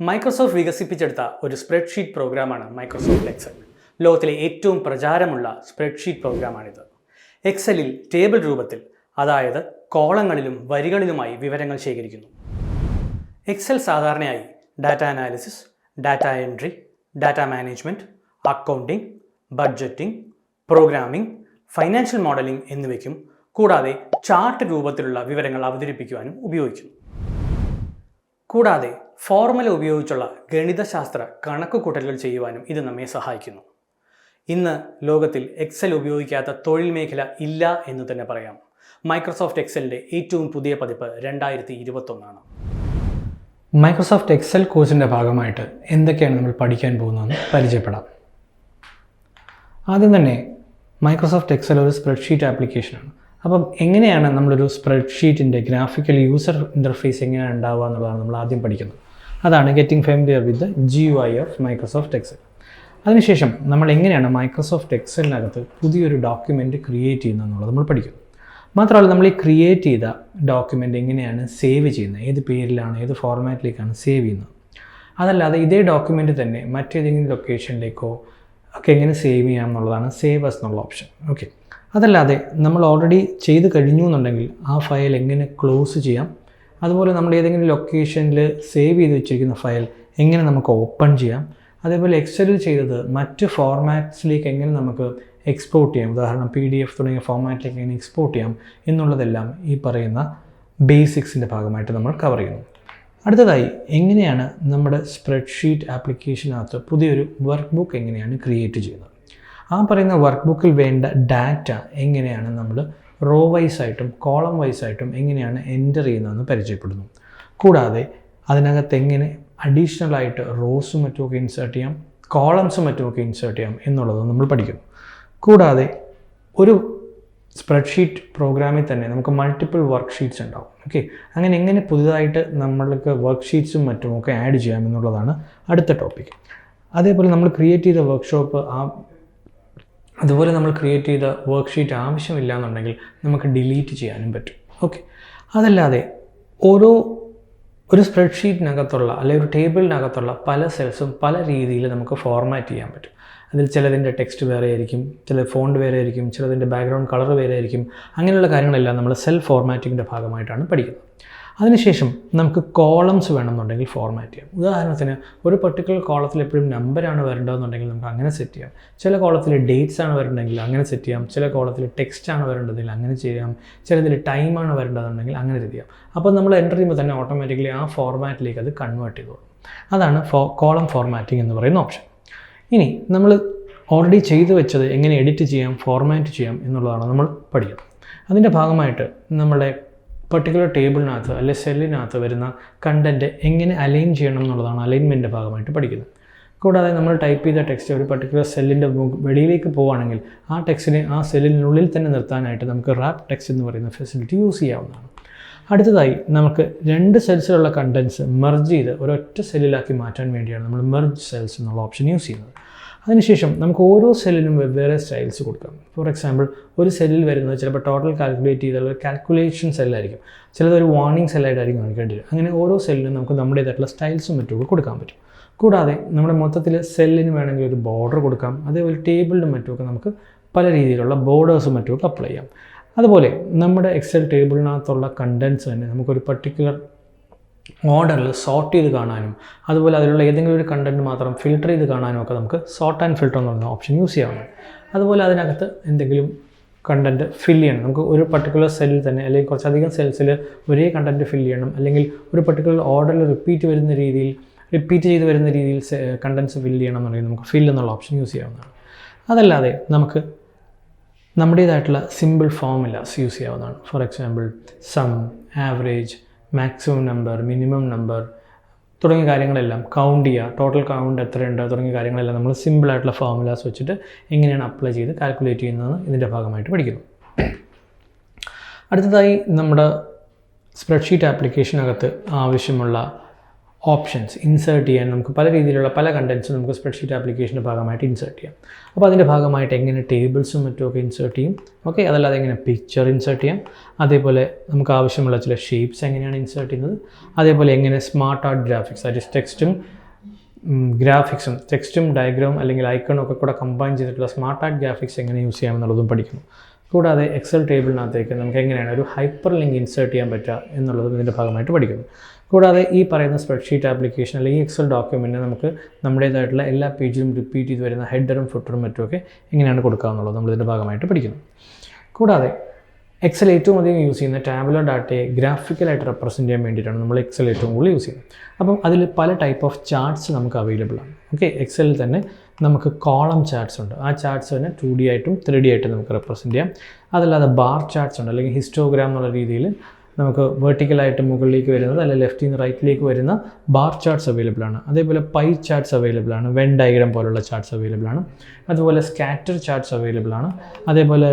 Microsoft വികസിപ്പിച്ചെടുത്ത ഒരു spreadsheet പ്രോഗ്രാമാണ് മൈക്രോസോഫ്റ്റ് എക്സൽ. ലോകത്തിലെ ഏറ്റവും പ്രചാരമുള്ള സ്പ്രെഡ്ഷീറ്റ് പ്രോഗ്രാമാണിത്. എക്സലിൽ ടേബിൾ രൂപത്തിൽ, അതായത് കോളങ്ങളിലും വരികളിലുമായി വിവരങ്ങൾ ശേഖരിക്കുന്നു. എക്സൽ സാധാരണയായി data analysis, data entry, data management, accounting, budgeting, programming, financial modelling എന്നിവയ്ക്കും കൂടാതെ ചാർട്ട് രൂപത്തിലുള്ള വിവരങ്ങൾ അവതരിപ്പിക്കുവാനും ഉപയോഗിക്കുന്നു. കൂടാതെ ഫോർമുല ഉപയോഗിച്ചുള്ള ഗണിതശാസ്ത്ര കണക്കുകൂട്ടലുകൾ ചെയ്യുവാനും ഇത് നമ്മെ സഹായിക്കുന്നു. ഇന്ന് ലോകത്തിൽ എക്സൽ ഉപയോഗിക്കാത്ത തൊഴിൽ മേഖല ഇല്ല എന്ന് തന്നെ പറയാം. മൈക്രോസോഫ്റ്റ് എക്സലിൻ്റെ ഏറ്റവും പുതിയ പതിപ്പ് 2021 മൈക്രോസോഫ്റ്റ് എക്സൽ കോഴ്സിൻ്റെ ഭാഗമായിട്ട് എന്തൊക്കെയാണ് നമ്മൾ പഠിക്കാൻ പോകുന്നതെന്ന് പരിചയപ്പെടാം. ആദ്യം തന്നെ മൈക്രോസോഫ്റ്റ് എക്സൽ ഒരു സ്പ്രെഡ്ഷീറ്റ് ആപ്ലിക്കേഷനാണ്. അപ്പം എങ്ങനെയാണ് നമ്മളൊരു സ്പ്രെഡ്ഷീറ്റിൻ്റെ ഗ്രാഫിക്കൽ യൂസർ ഇൻ്റർഫേസ് എങ്ങനെയാണ് ഉണ്ടാവുക എന്നുള്ളതാണ് നമ്മൾ ആദ്യം പഠിക്കുന്നത്. അതാണ് getting familiar with the GUI of Microsoft Excel. അതിനുശേഷം നമ്മൾ എങ്ങനെയാണ് മൈക്രോസോഫ്റ്റ് എക്സലിനകത്ത് പുതിയൊരു ഡോക്യുമെൻറ്റ് ക്രിയേറ്റ് ചെയ്യുന്നത് എന്നുള്ളത് നമ്മൾ പഠിക്കുന്നു. മാത്രമല്ല നമ്മൾ ഈ ക്രിയേറ്റ് ചെയ്ത ഡോക്യുമെൻ്റ് എങ്ങനെയാണ് സേവ് ചെയ്യുന്നത്, ഏത് പേരിലാണ്, ഏത് ഫോർമാറ്റിലേക്കാണ് സേവ് ചെയ്യുന്നത്. അതല്ലാതെ ഇതേ ഡോക്യുമെൻ്റ് തന്നെ മറ്റേതെങ്കിലും ലൊക്കേഷനിലേക്കോ ഒക്കെ എങ്ങനെ സേവ് ചെയ്യാം എന്നുള്ളതാണ് സേവ് ആസ് എന്നുള്ള ഓപ്ഷൻ. ഓക്കെ, അതല്ലാതെ നമ്മൾ ഓൾറെഡി ചെയ്ത് കഴിഞ്ഞു എന്നുണ്ടെങ്കിൽ ആ ഫയൽ എങ്ങനെ ക്ലോസ് ചെയ്യാം, അതുപോലെ നമ്മൾ ഏതെങ്കിലും ലൊക്കേഷനിൽ സേവ് ചെയ്ത് വെച്ചിരിക്കുന്ന ഫയൽ എങ്ങനെ നമുക്ക് ഓപ്പൺ ചെയ്യാം, അതേപോലെ എക്സലിൽ ചെയ്തത് മറ്റ് ഫോർമാറ്റ്സിലേക്ക് എങ്ങനെ നമുക്ക് എക്സ്പോർട്ട് ചെയ്യാം, ഉദാഹരണം PDF തുടങ്ങിയ ഫോർമാറ്റിലേക്ക് എങ്ങനെ എക്സ്പോർട്ട് ചെയ്യാം എന്നുള്ളതെല്ലാം ഈ പറയുന്ന ബേസിക്സിൻ്റെ ഭാഗമായിട്ട് നമ്മൾ കവർ ചെയ്യുന്നു. അടുത്തതായി എങ്ങനെയാണ് നമ്മുടെ സ്പ്രെഡ്ഷീറ്റ് ആപ്ലിക്കേഷനകത്ത് പുതിയൊരു വർക്ക് ബുക്ക് എങ്ങനെയാണ് ക്രിയേറ്റ് ചെയ്യുന്നത്, ആ പറയുന്ന വർക്ക് ബുക്കിൽ വേണ്ട ഡാറ്റ എങ്ങനെയാണ് നമ്മൾ റോ വൈസായിട്ടും കോളം വൈസായിട്ടും എങ്ങനെയാണ് എൻ്റർ ചെയ്യുന്നതെന്ന് പരിചയപ്പെടുന്നു. കൂടാതെ അതിനകത്ത് എങ്ങനെ അഡീഷണലായിട്ട് റോസും മറ്റുമൊക്കെ ഇൻസേർട്ട് ചെയ്യാം, കോളംസും മറ്റുമൊക്കെ ഇൻസേർട്ട് ചെയ്യാം എന്നുള്ളത് നമ്മൾ പഠിക്കുന്നു. കൂടാതെ ഒരു സ്പ്രെഡ്ഷീറ്റ് പ്രോഗ്രാമിൽ തന്നെ നമുക്ക് മൾട്ടിപ്പിൾ വർക്ക് ഷീറ്റ്സ് ഉണ്ടാവും. ഓക്കെ, അങ്ങനെ എങ്ങനെ പുതുതായിട്ട് നമ്മൾക്ക് വർക്ക് ഷീറ്റ്സും മറ്റുമൊക്കെ ആഡ് ചെയ്യാം എന്നുള്ളതാണ് അടുത്ത ടോപ്പിക്. അതേപോലെ നമ്മൾ ക്രിയേറ്റ് ചെയ്ത വർക്ക്ഷോപ്പ് അതുപോലെ നമ്മൾ ക്രിയേറ്റ് ചെയ്ത വർക്ക് ഷീറ്റ് ആവശ്യമില്ല എന്നുണ്ടെങ്കിൽ നമുക്ക് ഡിലീറ്റ് ചെയ്യാനും പറ്റും. ഓക്കെ, അതല്ലാതെ ഒരു സ്പ്രെഡ്ഷീറ്റിനകത്തുള്ള അല്ലെങ്കിൽ ഒരു ടേബിളിനകത്തുള്ള പല സെൽസും പല രീതിയിൽ നമുക്ക് ഫോർമാറ്റ് ചെയ്യാൻ പറ്റും. അതിൽ ചിലതിൻ്റെ ടെക്സ്റ്റ് വേറെ ആയിരിക്കും, ചില ഫോണ്ട് വേറെ ആയിരിക്കും, ചിലതിൻ്റെ ബാക്ക്ഗ്രൗണ്ട് കളർ വേറെ ആയിരിക്കും. അങ്ങനെയുള്ള കാര്യങ്ങളെല്ലാം നമ്മൾ സെൽഫ് ഫോർമാറ്റിങ്ങിൻ്റെ ഭാഗമായിട്ടാണ് പഠിക്കുന്നത്. അതിനുശേഷം നമുക്ക് കോളംസ് വേണമെന്നുണ്ടെങ്കിൽ ഫോർമാറ്റ് ചെയ്യാം. ഉദാഹരണത്തിന് ഒരു പർട്ടിക്കുലർ കോളത്തിൽ എപ്പോഴും നമ്പറാണ് വരേണ്ടതെന്നുണ്ടെങ്കിൽ നമുക്ക് അങ്ങനെ സെറ്റ് ചെയ്യാം. ചില കോളത്തിൽ ഡേറ്റ്സ് ആണ് വരേണ്ടതെങ്കിൽ അങ്ങനെ സെറ്റ് ചെയ്യാം. ചില കോളത്തിൽ ടെക്സ്റ്റ് ആണ് വരേണ്ടതെങ്കിൽ അങ്ങനെ ചെയ്യാം. ചിലതിൽ ടൈമാണ് വരേണ്ടതെന്നുണ്ടെങ്കിൽ അങ്ങനെ ചെയ്യാം. അപ്പോൾ നമ്മൾ എൻ്റർ ചെയ്യുമ്പോൾ തന്നെ ഓട്ടോമാറ്റിക്കലി ആ ഫോർമാറ്റിലേക്ക് അത് കൺവേർട്ട് ചെയ്തോളും. അതാണ് കോളം ഫോർമാറ്റിംഗ് എന്ന് പറയുന്ന ഓപ്ഷൻ. ഇനി നമ്മൾ ഓൾറെഡി ചെയ്തു വെച്ചത് എങ്ങനെ എഡിറ്റ് ചെയ്യാം, ഫോർമാറ്റ് ചെയ്യാം എന്നുള്ളതാണ് നമ്മൾ പഠിക്കുന്നത്. അതിൻ്റെ ഭാഗമായിട്ട് നമ്മുടെ പർട്ടിക്കുലർ ടേബിളിനകത്ത് അല്ലെങ്കിൽ സെല്ലിനകത്ത് വരുന്ന കണ്ടൻറ്റ് എങ്ങനെ അലൈൻ ചെയ്യണം എന്നുള്ളതാണ് അലൈൻമെൻറ്റിൻ്റെ ഭാഗമായിട്ട് പഠിക്കുന്നത്. കൂടാതെ നമ്മൾ ടൈപ്പ് ചെയ്ത ടെക്സ്റ്റ് ഒരു പർട്ടിക്കുലർ സെല്ലിൻ്റെ വെളിയിലേക്ക് പോവുകയാണെങ്കിൽ ആ ടെക്സ്റ്റിനെ ആ സെല്ലിനുള്ളിൽ തന്നെ നിർത്താനായിട്ട് നമുക്ക് റാപ്പ് ടെക്സ്റ്റ് എന്ന് പറയുന്ന ഫെസിലിറ്റി യൂസ് ചെയ്യാവുന്നതാണ്. അടുത്തതായി നമുക്ക് 2 സെൽസിലുള്ള കണ്ടൻറ്റ്സ് മെർജ് ചെയ്ത് ഒരൊറ്റ സെല്ലിലാക്കി മാറ്റാൻ വേണ്ടിയാണ് നമ്മൾ മെർജ് സെൽസ് എന്നുള്ള ഓപ്ഷൻ യൂസ് ചെയ്യുന്നത്. അതിനുശേഷം നമുക്ക് ഓരോ സെല്ലിനും വെവ്വേറെ സ്റ്റൈൽസ് കൊടുക്കാം. ഫോർ എക്സാമ്പിൾ, ഒരു സെല്ലിൽ വരുന്നത് ചിലപ്പോൾ ടോട്ടൽ കാൽക്കുലേറ്റ് ചെയ്തുള്ള കാൽക്കുലേഷൻ സെല്ലായിരിക്കും, ചിലതൊരു വാർണിംഗ് സെല്ലായിട്ടായിരിക്കും കാണിക്കേണ്ടി വരും. അങ്ങനെ ഓരോ സെല്ലിനും നമുക്ക് നമ്മുടേതായിട്ടുള്ള സ്റ്റൈൽസും മറ്റുമൊക്കെ കൊടുക്കാൻ പറ്റും. കൂടാതെ നമ്മുടെ മൊത്തത്തിൽ സെല്ലിന് വേണമെങ്കിൽ ഒരു ബോർഡർ കൊടുക്കാം. അതേപോലെ ടേബിളിനും മറ്റുമൊക്കെ നമുക്ക് പല രീതിയിലുള്ള ബോർഡേഴ്സും മറ്റുമൊക്കെ അപ്ലൈ ചെയ്യാം. അതുപോലെ നമ്മുടെ എക്സൽ ടേബിളിനകത്തുള്ള കണ്ടൻറ്റ്സ് തന്നെ നമുക്കൊരു പർട്ടിക്കുലർ ഓർഡറിൽ സോർട്ട് ചെയ്ത് കാണാനും അതുപോലെ അതിലുള്ള ഏതെങ്കിലും ഒരു കണ്ടൻറ്റ് മാത്രം ഫിൽട്ടർ ചെയ്ത് കാണാനും ഒക്കെ നമുക്ക് സോർട്ട് ആൻഡ് ഫിൽട്ടർ എന്ന് പറയുന്ന ഓപ്ഷൻ യൂസ് ചെയ്യാവുന്നതാണ്. അതുപോലെ അതിനകത്ത് എന്തെങ്കിലും കണ്ടൻറ്റ് ഫില്ല് ചെയ്യണം, നമുക്ക് ഒരു പർട്ടിക്കുലർ സെല്ലിൽ തന്നെ അല്ലെങ്കിൽ കുറച്ചധികം സെൽസിൽ ഒരേ കണ്ടൻറ്റ് ഫില്ല് ചെയ്യണം, അല്ലെങ്കിൽ ഒരു പർട്ടിക്കുലർ ഓർഡറിൽ റിപ്പീറ്റ് ചെയ്ത് വരുന്ന രീതിയിൽ കണ്ടൻറ്റ്സ് ഫില്ല് ചെയ്യണം എന്നുണ്ടെങ്കിൽ നമുക്ക് ഫിൽ എന്നുള്ള ഓപ്ഷൻ യൂസ് ചെയ്യാവുന്നതാണ്. അതല്ലാതെ നമുക്ക് നമ്മുടേതായിട്ടുള്ള സിമ്പിൾ ഫോർമുലാസ് യൂസ് ചെയ്യാവുന്നതാണ്. For example sum, average, maximum number, minimum number തുടങ്ങിയ കാര്യങ്ങളെല്ലാം കൗണ്ട് ചെയ്യുക, ടോട്ടൽ കൗണ്ട് എത്രയുണ്ട് തുടങ്ങിയ കാര്യങ്ങളെല്ലാം നമ്മൾ സിമ്പിളായിട്ടുള്ള ഫോർമുലാസ് വെച്ചിട്ട് എങ്ങനെയാണ് അപ്ലൈ ചെയ്ത് കാൽക്കുലേറ്റ് ചെയ്യുന്നതെന്ന് ഇതിൻ്റെ ഭാഗമായിട്ട് പഠിക്കുന്നു. അടുത്തതായി നമ്മുടെ സ്പ്രെഡ്ഷീറ്റ് ആപ്ലിക്കേഷനകത്ത് ആവശ്യമുള്ള ഓപ്ഷൻസ് ഇൻസേർട്ട് ചെയ്യാൻ നമുക്ക് പല രീതിയിലുള്ള പല കണ്ടൻസും നമുക്ക് സ്പ്രെഡ്ഷീറ്റ് ആപ്ലിക്കേഷൻ്റെ ഭാഗമായിട്ട് ഇൻസേർട്ട് ചെയ്യാം. അപ്പോൾ അതിൻ്റെ ഭാഗമായിട്ട് എങ്ങനെ ടേബിൾസും മറ്റുമൊക്കെ ഇൻസേർട്ട് ചെയ്യും, ഓക്കെ, അതല്ലാതെ എങ്ങനെ പിക്ചർ ഇൻസേർട്ട് ചെയ്യാം, അതേപോലെ നമുക്ക് ആവശ്യമുള്ള ചില ഷേപ്സ് എങ്ങനെയാണ് ഇൻസേർട്ട് ചെയ്യുന്നത്, അതേപോലെ എങ്ങനെ smart art graphics, that is ടെക്സ്റ്റും ഗ്രാഫിക്സും ടെക്സ്റ്റും ഡയഗ്രാം അല്ലെങ്കിൽ ഐക്കണും ഒക്കെ കൂടെ കമ്പൈൻ ചെയ്തിട്ടുള്ള സ്മാർട്ട് ആർട്ട് ഗ്രാഫിക്സ് എങ്ങനെ യൂസ് ചെയ്യാമെന്നുള്ളതും പഠിക്കുന്നു. കൂടാതെ എക്സൽ ടേബിളിനകത്തേക്ക് നമുക്ക് എങ്ങനെയാണ് ഒരു ഹൈപ്പർ ലിങ്ക് ഇൻസേർട്ട് ചെയ്യാൻ പറ്റുക എന്നുള്ളതും ഇതിൻ്റെ ഭാഗമായിട്ട് പഠിക്കുന്നു. കൂടാതെ ഈ പറയുന്ന സ്പ്രെഡ്ഷീറ്റ് ആപ്ലിക്കേഷൻ അല്ലെങ്കിൽ എക്സൽ ഡോക്യുമെൻറ്റിന് നമുക്ക് നമ്മുടേതായിട്ടുള്ള എല്ലാ പേജിലും റിപ്പീറ്റ് ചെയ്ത് വരുന്ന ഹെഡറും ഫുട്ടറും മറ്റുമൊക്കെ എങ്ങനെയാണ് കൊടുക്കുക എന്നുള്ളത് നമ്മളിതിൻ്റെ ഭാഗമായിട്ട് പഠിക്കുന്നു. കൂടാതെ എക്സൽ ഏറ്റവും അധികം യൂസ് ചെയ്യുന്ന ടാബുലർ ഡാറ്റയെ ഗ്രാഫിക്കലായിട്ട് റെപ്രസെൻറ്റ് ചെയ്യാൻ വേണ്ടിയിട്ടാണ് നമ്മൾ എക്സൽ ഏറ്റവും കൂടുതൽ യൂസ് ചെയ്യുന്നത്. അപ്പം അതിൽ പല ടൈപ്പ് ഓഫ് ചാർട്ട്സ് നമുക്ക് അവൈലബിൾ ആണ്. ഓക്കെ, എക്സലിൽ തന്നെ നമുക്ക് കോളം ചാർട്ട്സ് ഉണ്ട്. ആ ചാർട്ട്സ് തന്നെ 2D ആയിട്ടും 3D ആയിട്ടും നമുക്ക് റെപ്രസെൻറ്റ് ചെയ്യാം. അതല്ലാതെ ബാർ ചാർട്ട്സ് ഉണ്ട്, അല്ലെങ്കിൽ ഹിസ്റ്റോഗ്രാം എന്നുള്ള രീതിയിൽ നമുക്ക് വെർട്ടിക്കലായിട്ട് മുകളിലേക്ക് വരുന്നത് അല്ലെങ്കിൽ ലെഫ്റ്റിൽ നിന്ന് റൈറ്റിലേക്ക് വരുന്ന ബാർ ചാർട്ട്സ് അവൈലബിൾ ആണ്. അതേപോലെ പൈ ചാർട്ട്സ് അവൈലബിൾ ആണ്, വെൻ ഡയഗ്രാം പോലുള്ള ചാർട്ട്സ് അവൈലബിൾ ആണ്. അതുപോലെ സ്കാറ്റർ ചാർട്ട്സ് അവൈലബിൾ ആണ്. അതേപോലെ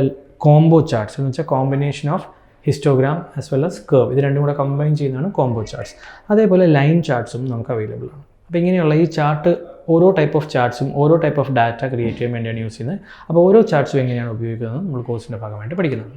കോംബോ ചാർട്ട്സ് എന്ന് വെച്ചാൽ combination of histogram as well as curve, ഇത് രണ്ടും കൂടെ കമ്പൈൻ ചെയ്യുന്നതാണ് കോംബോ ചാർട്ട്സ്. അതേപോലെ ലൈൻ ചാർട്ട്സും നമുക്ക് അവൈലബിൾ ആണ്. അപ്പോൾ ഇങ്ങനെയുള്ള ഈ ചാർട്ട് ഓരോ ടൈപ്പ് ഓഫ് ചാർട്ട്സും ഓരോ ടൈപ്പ് ഓഫ് ഡാറ്റ ക്രിയേറ്റ് ചെയ്യാൻ വേണ്ടിയാണ് യൂസ് ചെയ്യുന്നത്. അപ്പോൾ ഓരോ ചാർട്ട്സും എങ്ങനെയാണ് ഉപയോഗിക്കുന്നത് നമ്മൾ കോഴ്സിൻ്റെ ഭാഗമായിട്ട് പഠിക്കുന്നത്.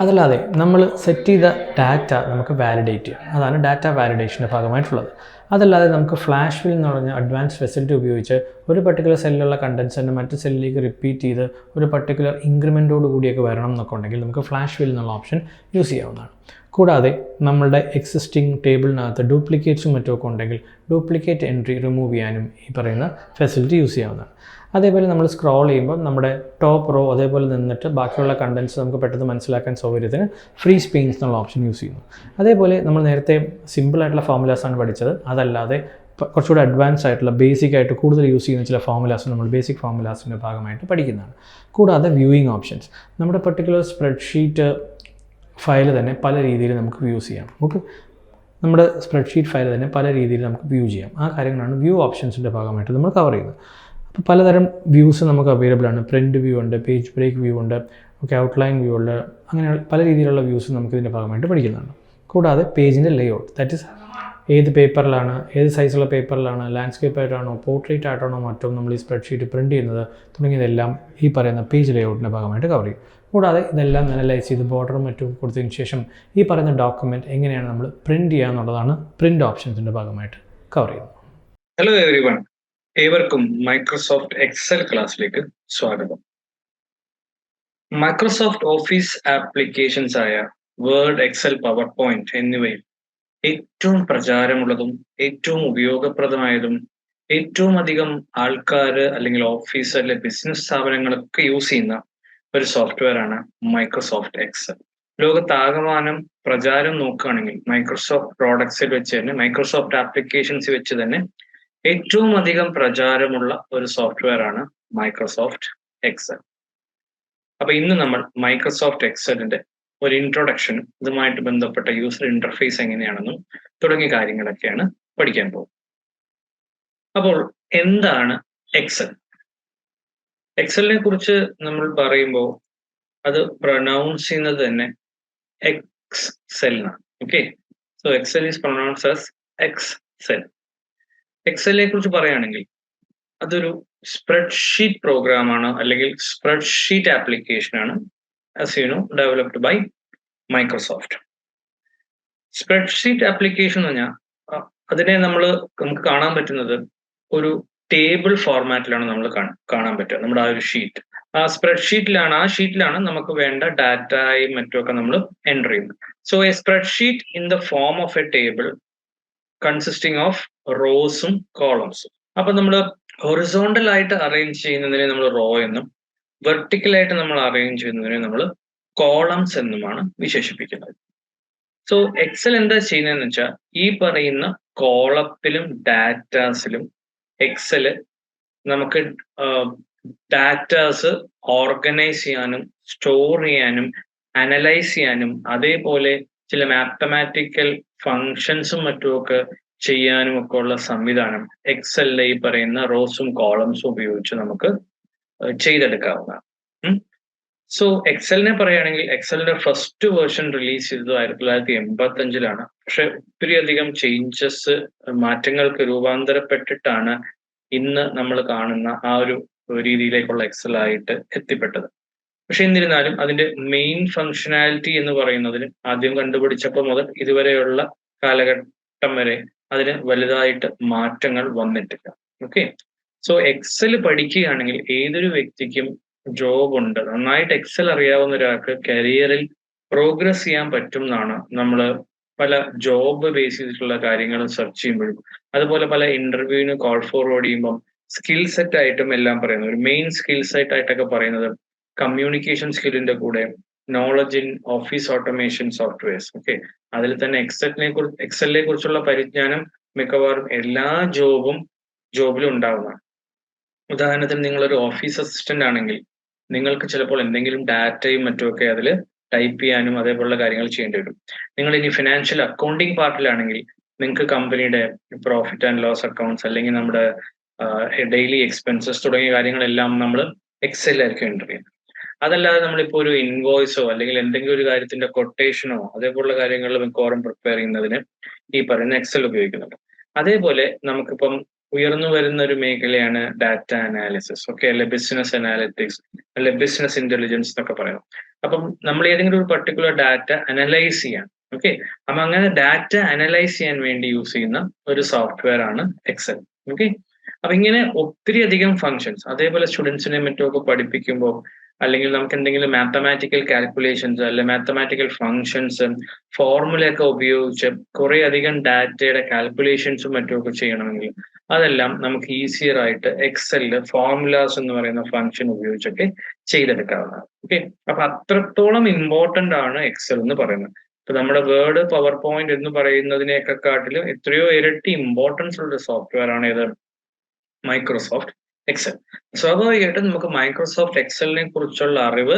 അതല്ലാതെ നമ്മൾ സെറ്റ് ചെയ്ത ഡാറ്റ നമുക്ക് വാലിഡേറ്റ് ചെയ്യാം, അതാണ് ഡാറ്റ വാലിഡേഷൻ്റെ ഭാഗമായിട്ടുള്ളത്. അതല്ലാതെ നമുക്ക് ഫ്ലാഷ് ഫിൽ എന്ന് പറഞ്ഞ അഡ്വാൻസ് ഫെസിലിറ്റി ഉപയോഗിച്ച് ഒരു പർട്ടിക്കുലർ സെല്ലിലുള്ള കണ്ടൻസ് തന്നെ മറ്റ് സെല്ലിലേക്ക് റിപ്പീറ്റ് ചെയ്ത് ഒരു പർട്ടിക്കുലർ ഇൻക്രിമെൻറ്റോട് കൂടിയൊക്കെ വരണം എന്നൊക്കെ ഉണ്ടെങ്കിൽ നമുക്ക് ഫ്ലാഷ് ഫിൽ എന്നുള്ള ഓപ്ഷൻ യൂസ് ചെയ്യാവുന്നതാണ്. കൂടാതെ നമ്മളുടെ എക്സിസ്റ്റിംഗ് ടേബിളിനകത്ത് ഡ്യൂപ്ലിക്കേറ്റ്സും മറ്റുമൊക്കെ ഉണ്ടെങ്കിൽ ഡ്യൂപ്ലിക്കേറ്റ് എൻട്രി റിമൂവ് ചെയ്യാനും ഈ പറയുന്ന ഫെസിലിറ്റി യൂസ് ചെയ്യാവുന്നതാണ്. അതേപോലെ നമ്മൾ സ്ക്രോൾ ചെയ്യുമ്പോൾ നമ്മുടെ ടോപ്പ് റോ അതേപോലെ നിന്നിട്ട് ബാക്കിയുള്ള കണ്ടൻസ് നമുക്ക് പെട്ടെന്ന് മനസ്സിലാക്കാൻ സൗകര്യത്തിന് ഫ്രീ സ്പേസ് എന്നുള്ള ഓപ്ഷൻ യൂസ് ചെയ്യുന്നു. അതേപോലെ നമ്മൾ നേരത്തെ സിമ്പിളായിട്ടുള്ള ഫോർമുലാസാണ് പഠിച്ചത്. അതല്ലാതെ കുറച്ചുകൂടി അഡ്വാൻസ് ആയിട്ടുള്ള ബേസിക് ആയിട്ട് കൂടുതൽ യൂസ് ചെയ്യുന്ന ചില ഫോർമുലാസ് നമ്മൾ ബേസിക് ഫോർമുലാസിൻ്റെ ഭാഗമായിട്ട് പഠിക്കുന്നതാണ്. കൂടാതെ വ്യൂയിങ് ഓപ്ഷൻസ്, നമ്മുടെ പർട്ടിക്കുലർ സ്പ്രെഡ്ഷീറ്റ് ഫയൽ തന്നെ പല രീതിയിൽ നമുക്ക് യൂസ് ചെയ്യാം. ഓക്കെ, നമ്മുടെ സ്പ്രെഡ്ഷീറ്റ് ഫയൽ തന്നെ പല രീതിയിൽ നമുക്ക് വ്യൂ ചെയ്യാം. ആ കാര്യങ്ങളാണ് വ്യൂ ഓപ്ഷൻസിൻ്റെ ഭാഗമായിട്ട് നമ്മൾ കവർ ചെയ്യുന്നത്. അപ്പോൾ പലതരം വ്യൂസ് നമുക്ക് അവൈലബിൾ ആണ്. പ്രിൻ്റ് വ്യൂ ഉണ്ട്, പേജ് ബ്രേക്ക് വ്യൂ ഉണ്ട്, ഓക്കെ, ഔട്ട്ലൈൻ വ്യൂ ഉണ്ട്, അങ്ങനെ പല രീതിയിലുള്ള വ്യൂസ് നമുക്ക് ഇതിൻ്റെ ഭാഗമായിട്ട് പഠിക്കുന്നതാണ്. കൂടാതെ പേജിൻ്റെ ലേഔട്ട്, ദാറ്റ് ഈസ് ഏത് പേപ്പറിലാണ്, ഏത് സൈസുള്ള പേപ്പറിലാണ്, ലാൻഡ്സ്കേപ്പ് ആയിട്ടാണോ പോർട്രേറ്റ് ആയിട്ടാണോ മറ്റും നമ്മൾ ഈ സ്പ്രെഡ്ഷീറ്റ് പ്രിൻറ്റ് ചെയ്യുന്നത് തുടങ്ങിയതെല്ലാം ഈ പറയുന്ന പേജ് ലേഔട്ടിൻ്റെ ഭാഗമായിട്ട് കവർ ചെയ്യും. കൂടാതെ ഇതെല്ലാം അനലൈസ് ചെയ്ത് ബോർഡറും മറ്റും കൊടുത്തതിന് ശേഷം ഈ പറയുന്ന ഡോക്യുമെൻറ്റ് എങ്ങനെയാണ് നമ്മൾ പ്രിൻറ്റ് ചെയ്യുക എന്നുള്ളതാണ് പ്രിൻ്റ് ഓപ്ഷൻസിൻ്റെ ഭാഗമായിട്ട് കവർ ചെയ്യുന്നത്. ഹലോ എവരിവൺ, ഏവർക്കും മൈക്രോസോഫ്റ്റ് എക്സൽ ക്ലാസ്സിലേക്ക് സ്വാഗതം. മൈക്രോസോഫ്റ്റ് ഓഫീസ് ആപ്ലിക്കേഷൻസ് ആയ വേർഡ്, എക്സൽ, പവർ പോയിന്റ് എന്നിവയിൽ ഏറ്റവും പ്രചാരമുള്ളതും ഏറ്റവും ഉപയോഗപ്രദമായതും ഏറ്റവും അധികം ആൾക്കാർ അല്ലെങ്കിൽ ഓഫീസിലെ ബിസിനസ് സ്ഥാപനങ്ങളൊക്കെ യൂസ് ചെയ്യുന്ന ഒരു സോഫ്റ്റ്വെയർ ആണ് മൈക്രോസോഫ്റ്റ് എക്സൽ. ലോകത്താകമാനം പ്രചാരം നോക്കുകയാണെങ്കിൽ മൈക്രോസോഫ്റ്റ് പ്രോഡക്ട്സിൽ വെച്ച് തന്നെ, മൈക്രോസോഫ്റ്റ് ആപ്ലിക്കേഷൻസ് വെച്ച് തന്നെ ഏറ്റവും അധികം പ്രചാരമുള്ള ഒരു സോഫ്റ്റ്വെയർ ആണ് മൈക്രോസോഫ്റ്റ് എക്സൽ. അപ്പൊ ഇന്ന് നമ്മൾ മൈക്രോസോഫ്റ്റ് എക്സലിന്റെ ഒരു ഇൻട്രൊഡക്ഷനും ഇതുമായിട്ട് ബന്ധപ്പെട്ട യൂസർ ഇന്റർഫേസ് എങ്ങനെയാണെന്നും തുടങ്ങിയ കാര്യങ്ങളൊക്കെയാണ് പഠിക്കാൻ പോകുന്നത്. അപ്പോൾ എന്താണ് എക്സൽ? എക്സലിനെ കുറിച്ച് നമ്മൾ പറയുമ്പോൾ അത് പ്രൊനൗൺസ് ചെയ്യുന്നത് തന്നെ എക്സെൽ എന്നാണ്. Okay, so Excel is pronounce as Excel. എക്സലിനെ കുറിച്ച് പറയുകയാണെങ്കിൽ അതൊരു സ്പ്രെഡ്ഷീറ്റ് പ്രോഗ്രാമാണ് അല്ലെങ്കിൽ സ്പ്രെഡ്ഷീറ്റ് ആപ്ലിക്കേഷൻ ആണ്, as you know, developed by Microsoft. Spreadsheet application എന്ന് പറഞ്ഞാൽ അതിനെ നമുക്ക് കാണാൻ പറ്റുന്നത് ഒരു ടേബിൾ ഫോർമാറ്റിലാണ് നമ്മൾ കാണാൻ പറ്റുക. നമ്മുടെ ആ ഒരു ഷീറ്റ്, ആ ഷീറ്റിലാണ് നമുക്ക് വേണ്ട ഡാറ്റയും മറ്റുമൊക്കെ നമ്മൾ എൻ്റർ ചെയ്യുന്നത്. So A spreadsheet in the form of A table consisting of റോസും കോളംസും. അപ്പൊ നമ്മൾ ഹൊറിസോണ്ടൽ ആയിട്ട് അറേഞ്ച് ചെയ്യുന്നതിനെ നമ്മൾ റോ എന്നും വെർട്ടിക്കലായിട്ട് നമ്മൾ അറേഞ്ച് ചെയ്യുന്നതിനെ നമ്മൾ കോളംസ് എന്നുമാണ് വിശേഷിപ്പിക്കുന്നത്. സോ എക്സൽ എന്താ ചെയ്യുന്നതെന്ന് വെച്ചാൽ ഈ പറയുന്ന കോളത്തിലും ഡാറ്റാസിലും എക്സല് നമുക്ക് ഡാറ്റാസ് ഓർഗനൈസ് ചെയ്യാനും സ്റ്റോർ ചെയ്യാനും അനലൈസ് ചെയ്യാനും അതേപോലെ ചില മാത്തമാറ്റിക്കൽ ഫങ്ഷൻസും മറ്റുമൊക്കെ ചെയ്യാനും ഒക്കെ ഉള്ള സംവിധാനം എക്സലിലെ ഈ പറയുന്ന റോസും കോളംസും ഉപയോഗിച്ച് നമുക്ക് ചെയ്തെടുക്കാവുന്നതാണ്. സോ എക്സലിനെ പറയുകയാണെങ്കിൽ എക്സലിന്റെ ഫസ്റ്റ് വേർഷൻ റിലീസ് ചെയ്തത് 1985-ലാണ്. പക്ഷെ ഒത്തിരി അധികം ചേഞ്ചസ്, മാറ്റങ്ങൾക്ക് രൂപാന്തരപ്പെട്ടിട്ടാണ് ഇന്ന് നമ്മൾ കാണുന്ന ആ ഒരു രീതിയിലേക്കുള്ള എക്സൽ ആയിട്ട് എത്തിപ്പെട്ടത്. പക്ഷെ എന്നിരുന്നാലും അതിന്റെ മെയിൻ ഫങ്ഷനാലിറ്റി എന്ന് പറയുന്നതിന് ആദ്യം കണ്ടുപിടിച്ചപ്പോൾ മുതൽ ഇതുവരെയുള്ള കാലഘട്ടം വരെ അതിന് വലുതായിട്ട് മാറ്റങ്ങൾ വന്നിട്ടില്ല. ഓക്കെ, സോ എക്സൽ പഠിക്കുകയാണെങ്കിൽ ഏതൊരു വ്യക്തിക്കും ജോബ് ഉണ്ട്. നന്നായിട്ട് എക്സൽ അറിയാവുന്ന ഒരാൾക്ക് കരിയറിൽ പ്രോഗ്രസ് ചെയ്യാൻ പറ്റും എന്നാണ് നമ്മൾ പല ജോബ് ബേസ് ചെയ്തിട്ടുള്ള കാര്യങ്ങൾ സെർച്ച് ചെയ്യുമ്പോഴും അതുപോലെ പല ഇന്റർവ്യൂവിന് കോൾ ഫോർവേഡ് ചെയ്യുമ്പോൾ സ്കിൽ സെറ്റ് ആയിട്ടും എല്ലാം പറയുന്നത്, ഒരു മെയിൻ സ്കിൽ സെറ്റ് ആയിട്ടൊക്കെ പറയുന്നത് കമ്മ്യൂണിക്കേഷൻ സ്കില്ലിന്റെ കൂടെ knowledge in office automation softwares. Okay, അതിൽ തന്നെ എക്സലിനെ കുറിച്ചുള്ള പരിജ്ഞാനം മിക്കവാറും എല്ലാ ജോബിലും ഉണ്ടാവുന്നതാണ്. ഉദാഹരണത്തിന് നിങ്ങളൊരു ഓഫീസ് അസിസ്റ്റന്റ് ആണെങ്കിൽ നിങ്ങൾക്ക് ചിലപ്പോൾ എന്തെങ്കിലും ഡാറ്റയും മറ്റുമൊക്കെ അതിൽ ടൈപ്പ് ചെയ്യാനും അതേപോലുള്ള കാര്യങ്ങൾ ചെയ്യേണ്ടി വരും. നിങ്ങൾ ഇനി ഫിനാൻഷ്യൽ അക്കൗണ്ടിങ് പാർട്ടിലാണെങ്കിൽ നിങ്ങൾക്ക് കമ്പനിയുടെ പ്രോഫിറ്റ് ആൻഡ് ലോസ് അക്കൗണ്ട്സ് അല്ലെങ്കിൽ നമ്മുടെ ഡെയിലി എക്സ്പെൻസസ് തുടങ്ങിയ കാര്യങ്ങളെല്ലാം നമ്മൾ എക്സലിലായിരിക്കും എൻ്റർ ചെയ്യുന്നത്. അതല്ലാതെ നമ്മളിപ്പോൾ ഒരു ഇൻവോയ്സോ അല്ലെങ്കിൽ എന്തെങ്കിലും ഒരു കാര്യത്തിന്റെ കൊട്ടേഷനോ അതേപോലുള്ള കാര്യങ്ങൾ മിക്കവാറും പ്രിപ്പയർ ചെയ്യുന്നതിന് ഈ പറയുന്ന എക്സൽ ഉപയോഗിക്കുന്നുണ്ട്. അതേപോലെ നമുക്കിപ്പം ഉയർന്നു വരുന്ന ഒരു മേഖലയാണ് ഡാറ്റ അനാലിസിസ്. ഓക്കെ, അല്ലെ ബിസിനസ് അനാലിറ്റിക്സ്, അല്ലെ ബിസിനസ് ഇന്റലിജൻസ് എന്നൊക്കെ പറയുന്നത്. അപ്പം നമ്മൾ ഏതെങ്കിലും ഒരു പർട്ടിക്കുലർ ഡാറ്റ അനലൈസ് ചെയ്യാൻ, ഓക്കെ, അപ്പൊ അങ്ങനെ ഡാറ്റ അനലൈസ് ചെയ്യാൻ വേണ്ടി യൂസ് ചെയ്യുന്ന ഒരു സോഫ്റ്റ്വെയർ ആണ് എക്സൽ. ഓക്കെ, അപ്പൊ ഇങ്ങനെ ഒത്തിരി അധികം ഫങ്ഷൻസ്, അതേപോലെ സ്റ്റുഡൻസിനെ മറ്റുമൊക്കെ പഠിപ്പിക്കുമ്പോൾ അല്ലെങ്കിൽ നമുക്ക് എന്തെങ്കിലും മാത്തമാറ്റിക്കൽ കാൽക്കുലേഷൻസ് അല്ലെ മാത്തമാറ്റിക്കൽ ഫങ്ഷൻസ് ഫോർമുലയൊക്കെ ഉപയോഗിച്ച് കുറെ അധികം ഡാറ്റയുടെ കാൽക്കുലേഷൻസും മറ്റുമൊക്കെ ചെയ്യണമെങ്കിൽ അതെല്ലാം നമുക്ക് ഈസിയർ ആയിട്ട് എക്സലില് ഫോർമുലാസ് എന്ന് പറയുന്ന ഫംഗ്ഷൻ ഉപയോഗിച്ചൊക്കെ ചെയ്തെടുക്കാവുന്നതാണ്. ഓക്കെ, അപ്പൊ അത്രത്തോളം ഇമ്പോർട്ടന്റ് ആണ് എക്സൽ എന്ന് പറയുന്നത്. ഇപ്പൊ നമ്മുടെ വേർഡ്, പവർ പോയിന്റ് എന്ന് പറയുന്നതിനെക്കാട്ടിലും എത്രയോ ഇരട്ടി ഇമ്പോർട്ടൻസ് ഉള്ള സോഫ്റ്റ്വെയർ ആണ് ഇത് മൈക്രോസോഫ്റ്റ് എക്സൽ. സ്വാഭാവികമായിട്ടും നമുക്ക് മൈക്രോസോഫ്റ്റ് എക്സലിനെ കുറിച്ചുള്ള അറിവ്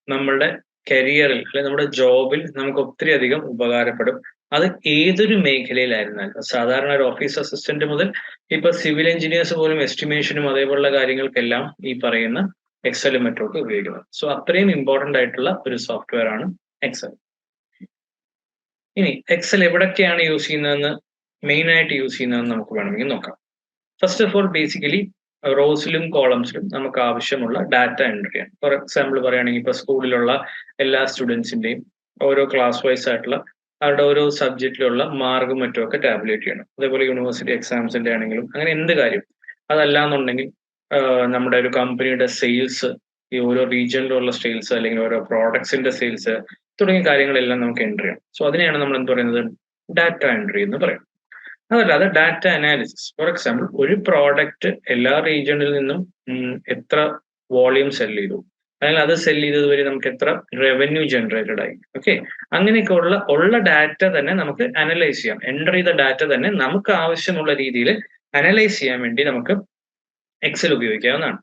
നമ്മളുടെ കരിയറിൽ അല്ലെങ്കിൽ നമ്മുടെ ജോബിൽ നമുക്ക് ഒത്തിരി അധികം ഉപകാരപ്പെടും. അത് ഏതൊരു മേഖലയിലായിരുന്നാലും, സാധാരണ ഒരു ഓഫീസ് അസിസ്റ്റന്റ് മുതൽ ഇപ്പൊ സിവിൽ എഞ്ചിനീയേഴ്സ് പോലും എസ്റ്റിമേഷനും അതേപോലുള്ള കാര്യങ്ങൾക്കെല്ലാം ഈ പറയുന്ന എക്സലും മറ്റൊക്കെ ഉപയോഗിക്കുന്നത്. സോ അത്രയും ഇമ്പോർട്ടന്റ് ആയിട്ടുള്ള ഒരു സോഫ്റ്റ്വെയർ ആണ് എക്സൽ. ഇനി എക്സൽ എവിടൊക്കെയാണ് യൂസ് ചെയ്യുന്നതെന്ന്, മെയിൻ ആയിട്ട് യൂസ് ചെയ്യുന്നതെന്ന് നമുക്ക് വേണമെങ്കിൽ നോക്കാം. ഫസ്റ്റ് ഓഫ് ഓൾ ബേസിക്കലി റോസിലും കോളംസിലും നമുക്ക് ആവശ്യമുള്ള ഡാറ്റ എൻട്രി ചെയ്യാൻ. ഫോർ എക്സാമ്പിൾ പറയുകയാണെങ്കിൽ ഇപ്പൊ സ്കൂളിലുള്ള എല്ലാ സ്റ്റുഡൻസിന്റെയും ഓരോ ക്ലാസ് വൈസ് ആയിട്ടുള്ള അവരുടെ ഓരോ സബ്ജക്റ്റിലുള്ള മാർക്കും മറ്റുമൊക്കെ ടാബുലേറ്റ് ചെയ്യണം. അതേപോലെ യൂണിവേഴ്സിറ്റി എക്സാംസിന്റെ ആണെങ്കിലും അങ്ങനെ എന്ത് കാര്യം. അതല്ലാന്നുണ്ടെങ്കിൽ നമ്മുടെ ഒരു കമ്പനിയുടെ സെയിൽസ്, ഈ ഓരോ റീജിയനിലുള്ള സെയിൽസ് അല്ലെങ്കിൽ ഓരോ പ്രോഡക്ട്സിന്റെ സെയിൽസ് തുടങ്ങിയ കാര്യങ്ങളെല്ലാം നമുക്ക് എൻട്രി ചെയ്യണം. സോ അതിനെയാണ് നമ്മൾ എന്ത് പറയുന്നത്, ഡാറ്റ എൻട്രി എന്ന് പറയുന്നത്. അതല്ലാതെ ഡാറ്റ അനാലിസിസ്, ഫോർ എക്സാമ്പിൾ ഒരു പ്രോഡക്റ്റ് എല്ലാ റീജിയണിൽ നിന്നും എത്ര വോളിയം സെൽ ചെയ്തു, അല്ലെങ്കിൽ അത് സെൽ ചെയ്തത് വരെ നമുക്ക് എത്ര റവന്യൂ ജനറേറ്റഡ് ആയി. ഓക്കെ, അങ്ങനെയൊക്കെ ഉള്ള ഡാറ്റ തന്നെ നമുക്ക് അനലൈസ് ചെയ്യാം. എൻ്റർ ചെയ്ത ഡാറ്റ തന്നെ നമുക്ക് ആവശ്യമുള്ള രീതിയിൽ അനലൈസ് ചെയ്യാൻ വേണ്ടി നമുക്ക് എക്സൽ ഉപയോഗിക്കാവുന്നതാണ്.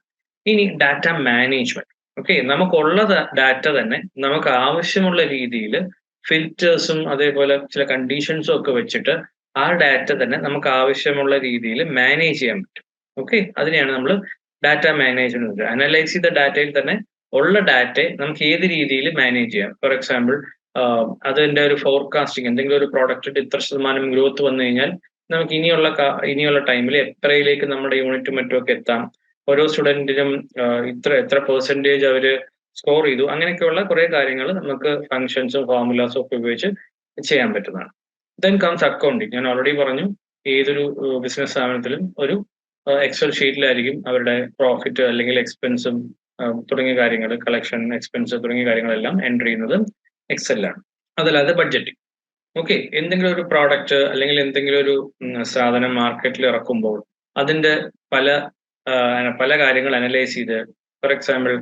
ഇനി ഡാറ്റ മാനേജ്മെന്റ്. ഓക്കെ, നമുക്കുള്ള ഡാറ്റ തന്നെ നമുക്ക് ആവശ്യമുള്ള രീതിയിൽ ഫിൽറ്റേഴ്സും അതേപോലെ ചില കണ്ടീഷൻസും ഒക്കെ വെച്ചിട്ട് ആ ഡാറ്റ തന്നെ നമുക്ക് ആവശ്യമുള്ള രീതിയിൽ മാനേജ് ചെയ്യാൻ പറ്റും. ഓക്കെ, അതിനെയാണ് നമ്മൾ ഡാറ്റ മാനേജ്മെന്റ്. അനലൈസ് ചെയ്ത ഡാറ്റയിൽ തന്നെ ഉള്ള ഡാറ്റയെ നമുക്ക് ഏത് രീതിയിൽ മാനേജ് ചെയ്യാം. ഫോർ എക്സാമ്പിൾ അതിന്റെ ഒരു ഫോർകാസ്റ്റിംഗ്, എന്തെങ്കിലും ഒരു പ്രോഡക്റ്റിന്റെ ഇത്ര ശതമാനം ഗ്രോത്ത് വന്നു കഴിഞ്ഞാൽ നമുക്ക് ഇനിയുള്ള ടൈമിൽ എത്രയിലേക്ക് നമ്മുടെ യൂണിറ്റും മറ്റുമൊക്കെ എത്താം, ഓരോ സ്റ്റുഡന്റിനും എത്ര പെർസെന്റേജ് അവര് സ്കോർ ചെയ്തു, അങ്ങനെയൊക്കെയുള്ള കുറെ കാര്യങ്ങൾ നമുക്ക് ഫങ്ഷൻസും ഫോർമുലാസും ഒക്കെ ഉപയോഗിച്ച് ചെയ്യാൻ പറ്റുന്നതാണ്. Then comes accounting. ഞാൻ ഓൾറെഡി പറഞ്ഞു, ഏതൊരു ബിസിനസ് സ്ഥാപനത്തിലും ഒരു എക്സൽ ഷീറ്റിലായിരിക്കും അവരുടെ പ്രോഫിറ്റ് അല്ലെങ്കിൽ എക്സ്പെൻസും തുടങ്ങിയ കാര്യങ്ങൾ, കളക്ഷൻ, എക്സ്പെൻസ് തുടങ്ങിയ കാര്യങ്ങളെല്ലാം എൻട്രി ചെയ്യുന്നത് എക്സലിലാണ്. അതല്ലാതെ ബഡ്ജറ്റിംഗ്. ഓക്കെ, എന്തെങ്കിലും ഒരു പ്രോഡക്റ്റ് അല്ലെങ്കിൽ എന്തെങ്കിലും ഒരു സാധനം മാർക്കറ്റിൽ ഇറക്കുമ്പോൾ അതിന്റെ പല കാര്യങ്ങൾ അനലൈസ് ചെയ്ത്, ഫോർ എക്സാമ്പിൾ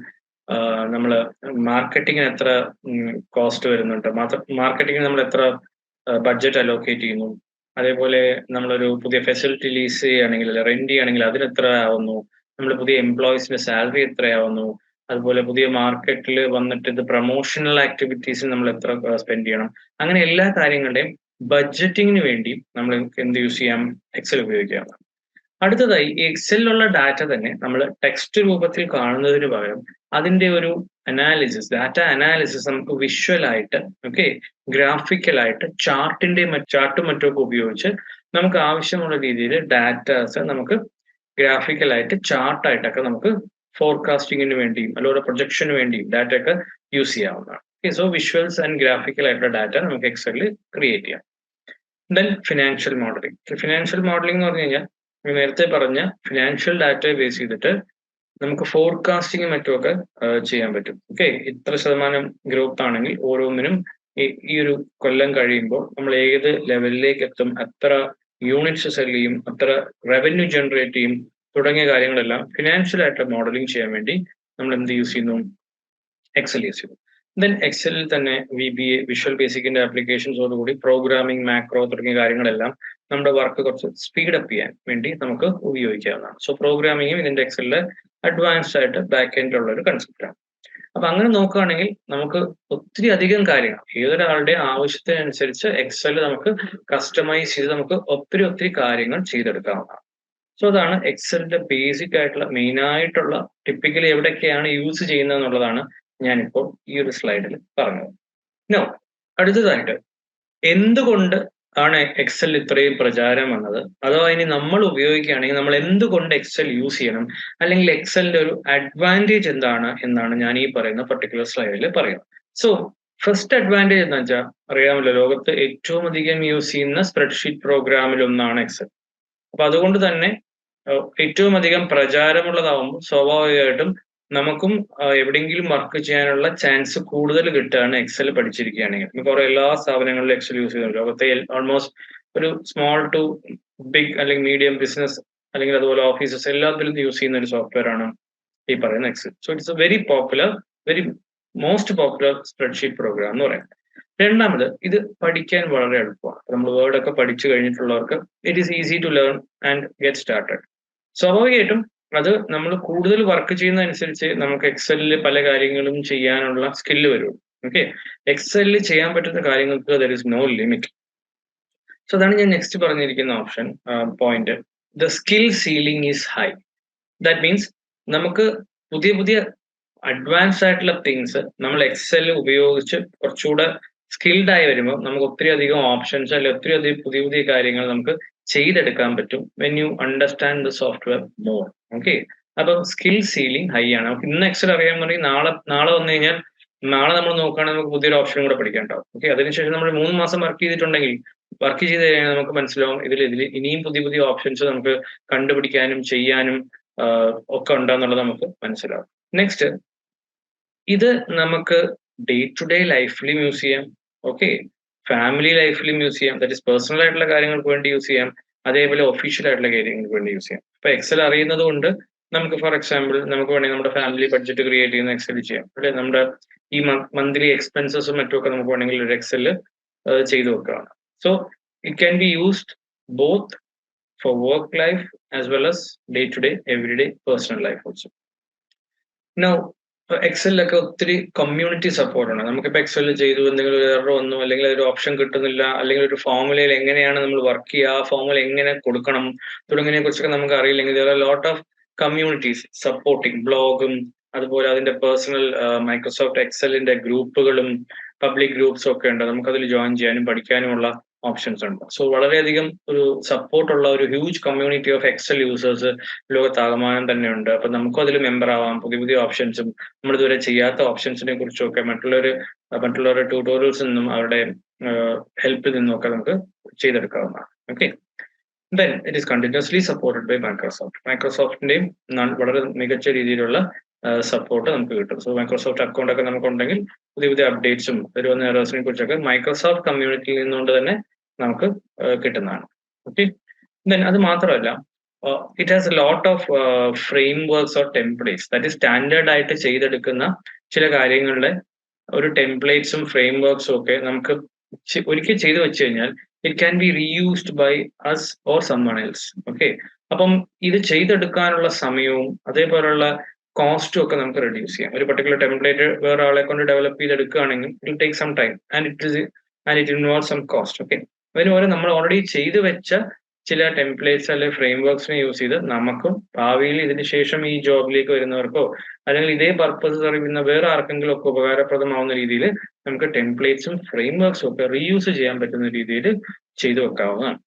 നമ്മൾ മാർക്കറ്റിങ്ങിന് എത്ര കോസ്റ്റ് വരുന്നുണ്ട്, മാർക്കറ്റിങ്ങിന് നമ്മൾ എത്ര ബഡ്ജറ്റ് അലോക്കേറ്റ് ചെയ്യുന്നു, അതേപോലെ നമ്മളൊരു പുതിയ ഫെസിലിറ്റി ലീസ് ചെയ്യുകയാണെങ്കിൽ റെന്റ് ചെയ്യുകയാണെങ്കിൽ അതിന് എത്ര ആവുന്നു, നമ്മൾ പുതിയ എംപ്ലോയീസിന്റെ സാലറി എത്രയാവുന്നു, അതുപോലെ പുതിയ മാർക്കറ്റിൽ വന്നിട്ട് ഇത് പ്രൊമോഷണൽ ആക്ടിവിറ്റീസിന് നമ്മൾ എത്ര സ്പെൻഡ് ചെയ്യണം, അങ്ങനെ എല്ലാ കാര്യങ്ങളുടെയും ബഡ്ജറ്റിങ്ങിന് വേണ്ടി നമ്മൾ എന്ത് യൂസ് ചെയ്യാം, എക്സൽ ഉപയോഗിക്കാം. അടുത്തതായി ഈ എക്സലിലുള്ള ഡാറ്റ തന്നെ നമ്മൾ ടെക്സ്റ്റ് രൂപത്തിൽ കാണുന്നതിന് പകരം അതിന്റെ ഒരു അനാലിസിസ്, ഡാറ്റ അനാലിസിസ് നമുക്ക് വിഷ്വലായിട്ട്, ഓക്കെ, ഗ്രാഫിക്കലായിട്ട് ചാർട്ടും മറ്റുമൊക്കെ ഉപയോഗിച്ച് നമുക്ക് ആവശ്യമുള്ള രീതിയിൽ ഡാറ്റാസ് നമുക്ക് ഗ്രാഫിക്കലായിട്ട് ചാർട്ടായിട്ടൊക്കെ നമുക്ക് ഫോർകാസ്റ്റിങ്ങിന് വേണ്ടിയും അതുപോലെ പ്രൊജക്ഷന് വേണ്ടിയും ഡാറ്റ ഒക്കെ യൂസ് ചെയ്യാവുന്നതാണ്. സോ വിഷ്വൽസ് ആൻഡ് ഗ്രാഫിക്കൽ ആയിട്ടുള്ള ഡാറ്റ നമുക്ക് എക്സലിൽ ക്രിയേറ്റ് ചെയ്യാം. Then financial modelling. Financial modelling എന്ന് പറഞ്ഞു കഴിഞ്ഞാൽ നേരത്തെ പറഞ്ഞ ഫിനാൻഷ്യൽ ഡാറ്റയെ ബേസ് ചെയ്തിട്ട് നമുക്ക് ഫോർകാസ്റ്റിംഗ് മറ്റുമൊക്കെ ചെയ്യാൻ പറ്റും. ഓക്കെ, ഇത്ര ശതമാനം ഗ്രോത്ത് ആണെങ്കിൽ ഓരോന്നിനും ഈ ഒരു കൊല്ലം കഴിയുമ്പോൾ നമ്മൾ ഏത് ലെവലിലേക്ക് എത്തും, എത്ര യൂണിറ്റ്സ് സെൽ ചെയ്യും, എത്ര റവന്യൂ ജനറേറ്റ് ചെയ്യും തുടങ്ങിയ കാര്യങ്ങളെല്ലാം ഫിനാൻഷ്യൽ ആയിട്ട് മോഡലിംഗ് ചെയ്യാൻ വേണ്ടി നമ്മൾ എന്ത് യൂസ് ചെയ്യുന്നു? എക്സൽ യൂസ് ചെയ്യുന്നു. ദെൻ എക്സലിൽ തന്നെ VBA, വിഷ്വൽ ബേസിക്കിന്റെ ആപ്ലിക്കേഷൻസോടുകൂടി പ്രോഗ്രാമിംഗ്, മാക്രോ തുടങ്ങിയ കാര്യങ്ങളെല്ലാം നമ്മുടെ വർക്ക് കുറച്ച് സ്പീഡ് അപ്പ് ചെയ്യാൻ വേണ്ടി നമുക്ക് ഉപയോഗിക്കാവുന്നതാണ്. സോ പ്രോഗ്രാമിംഗും ഇതിന്റെ എക്സലിലെ അഡ്വാൻസ്ഡ് ആയിട്ട് ബാക്ക് എൻഡിലുള്ള ഒരു കൺസെപ്റ്റാണ്. അപ്പൊ അങ്ങനെ നോക്കുകയാണെങ്കിൽ നമുക്ക് ഒത്തിരി അധികം കാര്യങ്ങൾ ഏതൊരാളുടെ ആവശ്യത്തിനനുസരിച്ച് എക്സൽ നമുക്ക് കസ്റ്റമൈസ് ചെയ്ത് നമുക്ക് ഒത്തിരി കാര്യങ്ങൾ ചെയ്തെടുക്കാവുന്നതാണ്. സോ അതാണ് എക്സലിന്റെ ബേസിക് ആയിട്ടുള്ള മെയിൻ ആയിട്ടുള്ള ടിപ്പിക്കലി എവിടെയൊക്കെയാണ് യൂസ് ചെയ്യുന്നത് എന്നുള്ളതാണ് ഞാനിപ്പോൾ ഈ ഒരു സ്ലൈഡിൽ പറഞ്ഞത്. നോ, അടുത്തതായിട്ട് എന്തുകൊണ്ട് ആണ് എക്സൽ ഇത്രയും പ്രചാരം വന്നത്, അഥവാ ഇനി നമ്മൾ ഉപയോഗിക്കുകയാണെങ്കിൽ നമ്മൾ എന്തുകൊണ്ട് എക്സൽ യൂസ് ചെയ്യണം, അല്ലെങ്കിൽ എക്സലിന്റെ ഒരു അഡ്വാൻറ്റേജ് എന്താണ് എന്നാണ് ഞാൻ ഈ പറയുന്ന പർട്ടിക്കുലർ സ്ലൈഡിൽ പറയുന്നത്. സോ ഫസ്റ്റ് അഡ്വാൻറ്റേജ് എന്ന് വെച്ചാൽ അറിയാമല്ലോ, ലോകത്ത് ഏറ്റവും അധികം യൂസ് ചെയ്യുന്ന സ്പ്രെഡ്ഷീറ്റ് പ്രോഗ്രാമിൽ ഒന്നാണ് എക്സൽ. അപ്പൊ അതുകൊണ്ട് തന്നെ ഏറ്റവും അധികം പ്രചാരമുള്ളതാവുമ്പോൾ സ്വാഭാവികമായിട്ടും നമുക്കും എവിടെയെങ്കിലും വർക്ക് ചെയ്യാനുള്ള ചാൻസ് കൂടുതൽ കിട്ടുകയാണ് എക്സൽ പഠിച്ചിരിക്കുകയാണെങ്കിൽ. കുറെ എല്ലാ സ്ഥാപനങ്ങളിലും എക്സൽ യൂസ് ചെയ്യുന്നു. ലോകത്തെ ഓൾമോസ്റ്റ് ഒരു സ്മോൾ ടു ബിഗ് അല്ലെങ്കിൽ മീഡിയം ബിസിനസ് അല്ലെങ്കിൽ അതുപോലെ ഓഫീസസ് എല്ലാത്തിലും യൂസ് ചെയ്യുന്ന ഒരു സോഫ്റ്റ്വെയർ ആണ് ഈ പറയുന്ന Excel. So it's a very most popular spreadsheet program എന്ന് പറയുന്നത്. രണ്ടാമത്, ഇത് പഠിക്കാൻ വളരെ എളുപ്പമാണ്. നമ്മൾ വേർഡ് ഒക്കെ പഠിച്ചു കഴിഞ്ഞിട്ടുള്ളവർക്ക് it is easy to learn and get started. സ്വാഭാവികമായിട്ടും അത് നമ്മൾ കൂടുതൽ വർക്ക് ചെയ്യുന്നതനുസരിച്ച് നമുക്ക് എക്സലിൽ പല കാര്യങ്ങളും ചെയ്യാനുള്ള സ്കില്ല് വരുള്ളൂ. ഓക്കെ, എക്സലിൽ ചെയ്യാൻ പറ്റുന്ന കാര്യങ്ങൾക്ക് there is no limit. So അതാണ് ഞാൻ നെക്സ്റ്റ് പറഞ്ഞിരിക്കുന്ന option point. The skill ceiling is high. That means നമുക്ക് പുതിയ അഡ്വാൻസ്ഡ് ആയിട്ടുള്ള തിങ്സ് നമ്മൾ എക്സൽ ഉപയോഗിച്ച് കുറച്ചുകൂടെ സ്കിൽഡ് ആയി വരുമ്പോൾ നമുക്ക് ഒത്തിരി അധികം ഓപ്ഷൻസ് അല്ലെങ്കിൽ ഒത്തിരി അധികം പുതിയ കാര്യങ്ങൾ നമുക്ക് ചെയ്തെടുക്കാൻ പറ്റും when you understand the software more. Okay, അപ്പം സ്കിൽ സീലിംഗ് ഹൈ ആണ്. നമുക്ക് ഇന്ന് എക്സൽ അറിയാമെന്നുണ്ടെങ്കിൽ നാളെ വന്നു കഴിഞ്ഞാൽ നാളെ നമ്മൾ നോക്കുകയാണെങ്കിൽ നമുക്ക് പുതിയൊരു ഓപ്ഷൻ കൂടെ പഠിക്കാനുണ്ടാവും. ഓക്കെ, അതിനുശേഷം നമ്മൾ 3 മാസം വർക്ക് ചെയ്ത് കഴിഞ്ഞാൽ നമുക്ക് മനസ്സിലാവും ഇതിൽ ഇനിയും പുതിയ ഓപ്ഷൻസ് നമുക്ക് കണ്ടുപിടിക്കാനും ചെയ്യാനും ഒക്കെ ഉണ്ടെന്നുള്ളത് നമുക്ക് മനസ്സിലാവും. നെക്സ്റ്റ്, ഇത് നമുക്ക് ഡേ ടു ഡേ ലൈഫിലും യൂസ് ചെയ്യാം. ഓക്കെ, ഫാമിലി ലൈഫിലും യൂസ് ചെയ്യാം. ദാറ്റ് ഇസ് പേഴ്സണൽ ആയിട്ടുള്ള കാര്യങ്ങൾക്ക് വേണ്ടി യൂസ് ചെയ്യാം, അതേപോലെ ഒഫീഷ്യൽ ആയിട്ടുള്ള കാര്യങ്ങൾക്ക് വേണ്ടി യൂസ് ചെയ്യാം. ഇപ്പൊ എക്സൽ അറിയുന്നത് കൊണ്ട് നമുക്ക് ഫോർ എക്സാമ്പിൾ നമുക്ക് വേണമെങ്കിൽ നമ്മുടെ ഫാമിലി ബഡ്ജറ്റ് ക്രിയേറ്റ് ചെയ്യുന്ന എക്സൽ ചെയ്യാം. അല്ലെ, നമ്മുടെ ഈ മന്ത്ലി എക്സ്പെൻസസും മറ്റുമൊക്കെ നമുക്ക് വേണമെങ്കിൽ ഒരു എക്സൽ ചെയ്തു വെക്കുകയാണ്. So it can be used both for work life as well as day to day every day personal life also. Now എക്സലിലൊക്കെ ഒത്തിരി കമ്മ്യൂണിറ്റി സപ്പോർട്ട് ഉണ്ട്. നമുക്കിപ്പോൾ എക്സലിൽ ചെയ്തു എന്തെങ്കിലും ഒരു എറർ വന്നു, അല്ലെങ്കിൽ ഒരു ഓപ്ഷൻ കിട്ടുന്നില്ല, അല്ലെങ്കിൽ ഒരു ഫോർമുലയിൽ എങ്ങനെയാണ് നമ്മൾ വർക്ക് ചെയ്യുക, ആ ഫോർമുല എങ്ങനെ കൊടുക്കണം തുടങ്ങിയതിനെ കുറിച്ചൊക്കെ നമുക്ക് അറിയില്ലെങ്കിൽ ലോട്ട് ഓഫ് കമ്മ്യൂണിറ്റീസ് സപ്പോർട്ടിങ്, ബ്ലോഗും അതുപോലെ അതിന്റെ പേഴ്സണൽ മൈക്രോസോഫ്റ്റ് എക്സലിന്റെ ഗ്രൂപ്പുകളും പബ്ലിക് ഗ്രൂപ്പ്സും ഒക്കെ ഉണ്ട്. നമുക്കതിൽ ജോയിൻ ചെയ്യാനും പഠിക്കാനുമുള്ള ഓപ്ഷൻസ് ഉണ്ട്. സോ വളരെയധികം ഒരു സപ്പോർട്ടുള്ള ഒരു huge community of Excel users ലോകത്താകമാനം തന്നെ ഉണ്ട്. അപ്പൊ നമുക്കും അതിൽ മെമ്പർ ആവാം. പുതിയ ഓപ്ഷൻസും നമ്മൾ ഇതുവരെ ചെയ്യാത്ത ഓപ്ഷൻസിനെ കുറിച്ചും ഒക്കെ മറ്റുള്ളവരുടെ ട്യൂട്ടോറിയൽസിൽ നിന്നും അവരുടെ ഹെൽപ്പിൽ നിന്നും ഒക്കെ നമുക്ക് ചെയ്തെടുക്കാവുന്നതാണ്. Okay, then it is continuously supported by മൈക്രോസോഫ്റ്റിന്റെയും വളരെ മികച്ച രീതിയിലുള്ള സപ്പോർട്ട് നമുക്ക് കിട്ടും. സോ മൈക്രോസോഫ്റ്റ് അക്കൗണ്ട് ഒക്കെ നമുക്കുണ്ടെങ്കിൽ പുതിയ അപ്ഡേറ്റ്സും വരുന്ന എറേഴ്സിനെ കുറിച്ചൊക്കെ മൈക്രോസോഫ്റ്റ് കമ്മ്യൂണിറ്റിയിൽ നിന്നുകൊണ്ട് തന്നെ നമുക്ക് കിട്ടുന്നതാണ്. ഓക്കെ, ദെൻ അത് മാത്രമല്ല it has a lot of frame works or templates. That is standard ആയിട്ട് ചെയ്തെടുക്കുന്ന ചില കാര്യങ്ങളുടെ ഒരു ടെംപ്ലേറ്റ്സും ഫ്രെയിം വർക്ക്സും ഒക്കെ നമുക്ക് ഒരിക്കൽ ചെയ്തു വെച്ച് കഴിഞ്ഞാൽ it can be reused by us or someone else. Okay, അപ്പം ഇത് ചെയ്തെടുക്കാനുള്ള സമയവും അതേപോലുള്ള കോസ്റ്റും ഒക്കെ നമുക്ക് റെഡ്യൂസ് ചെയ്യാം. ഒരു പർട്ടിക്കുലർ ടെംപ്ലേറ്റ് വേറെ ആളെ കൊണ്ട് ഡെവലപ്പ് ചെയ്തെടുക്കുകയാണെങ്കിൽ it take some time and it involve some cost. Okay, അതിന് പോലെ നമ്മൾ ഓൾറെഡി ചെയ്തു വെച്ച ചില ടെംപ്ലേറ്റ്സ് അല്ലെങ്കിൽ ഫ്രെയിം വർക്ക്സിനെ യൂസ് ചെയ്ത് നമുക്കും ഭാവിയിൽ ഇതിന് ശേഷം ഈ ജോബിലേക്ക് വരുന്നവർക്കോ അല്ലെങ്കിൽ ഇതേ പർപ്പസ് സെർവ് ചെയ്യുന്ന വേറെ ആർക്കെങ്കിലും ഒക്കെ ഉപകാരപ്രദമാവുന്ന രീതിയിൽ നമുക്ക് ടെംപ്ലേറ്റ്സും ഫ്രെയിം വർക്ക്സും ഒക്കെ റീയൂസ് ചെയ്യാൻ പറ്റുന്ന രീതിയിൽ ചെയ്തു വെക്കാവുന്നതാണ്.